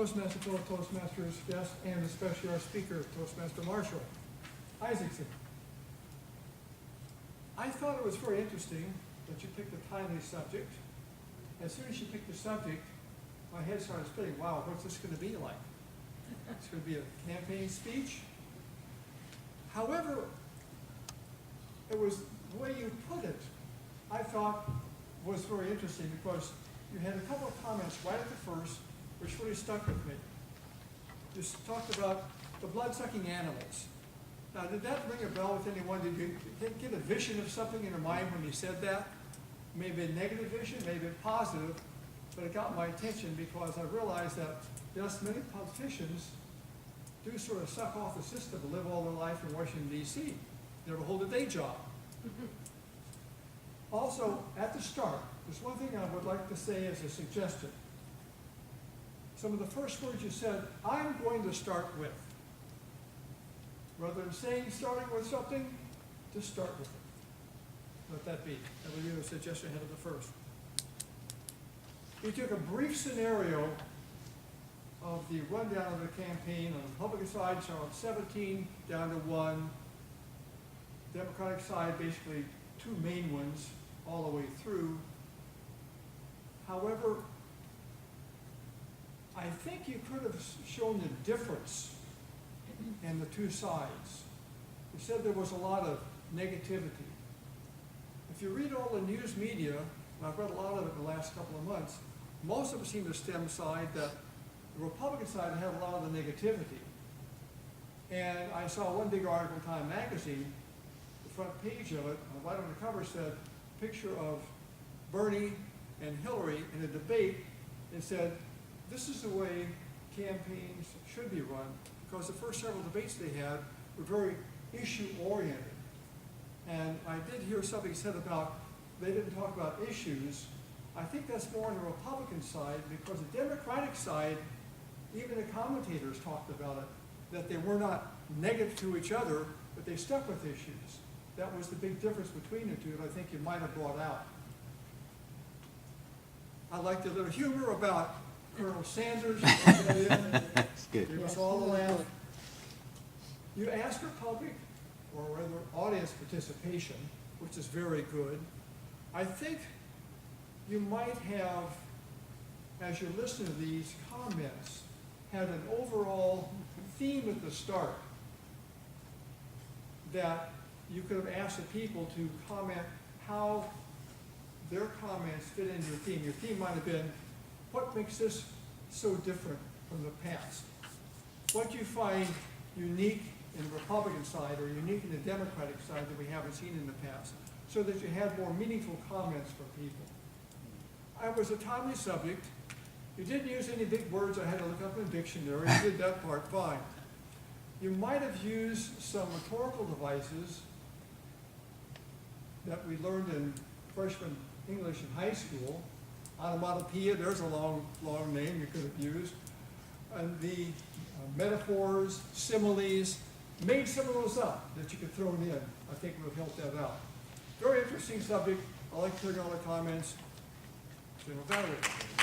Toastmaster, fellow Toastmasters, guests, and especially our speaker, Toastmaster Marshall Isaacson. I thought it was very interesting that you picked a timely subject. As soon as you picked the subject, my head started spinning. Wow, what's this going to be like? It's going to be a campaign speech. However, it was the way you put it, I thought was very interesting because you had a couple of comments right at the first, which really stuck with me. You talked about the blood-sucking animals. Now, did that ring a bell with anyone? Did you get a vision of something in your mind when you said that? Maybe a negative vision, maybe a positive, but it got my attention because I realized that, yes, many politicians do sort of suck off the system and live all their life in Washington, D.C., never hold a day job. Also, at the start, there's one thing I would like to say as a suggestion. Some of the first words you said, I'm going to start with. Rather than saying starting with something, just start with it. Let that be. That would be a suggestion ahead of the first. We took a brief scenario of the rundown of the campaign on the Republican side, Charlotte 17, down to 1. Democratic side, basically 2 main ones all the way through. However, I think you could have shown the difference in the 2 sides. You said there was a lot of negativity. If you read all the news media, and I've read a lot of it in the last couple of months, most of it seemed to stem side that the Republican side had a lot of the negativity. And I saw one big article in Time magazine, the front page of it, right on the cover said, a picture of Bernie and Hillary in a debate, and said, this is the way campaigns should be run, because the first several debates they had were very issue-oriented. And I did hear something said about they didn't talk about issues. I think that's more on the Republican side, because the Democratic side, even the commentators talked about it, that they were not negative to each other, but they stuck with issues. That was the big difference between the two, and I think you might have brought out. I liked the little humor about Colonel Sanders. That's good. Gave us all a laugh. You asked for public, or rather audience participation, which is very good. I think you might have, as you're listening to these comments, had an overall theme at the start that you could have asked the people to comment how their comments fit into your theme. Your theme might have been, what makes this so different from the past? What do you find unique in the Republican side or unique in the Democratic side that we haven't seen in the past? So that you had more meaningful comments from people. It was a timely subject. You didn't use any big words I had to look up in a dictionary. You did that part fine. You might have used some rhetorical devices that we learned in freshman English in high school. Onomatopoeia, there's a long name you could have used. And the metaphors, similes, made some of those up that you could throw in. I think would have helped that out. Very interesting subject. I like hearing all the comments. General Valerie.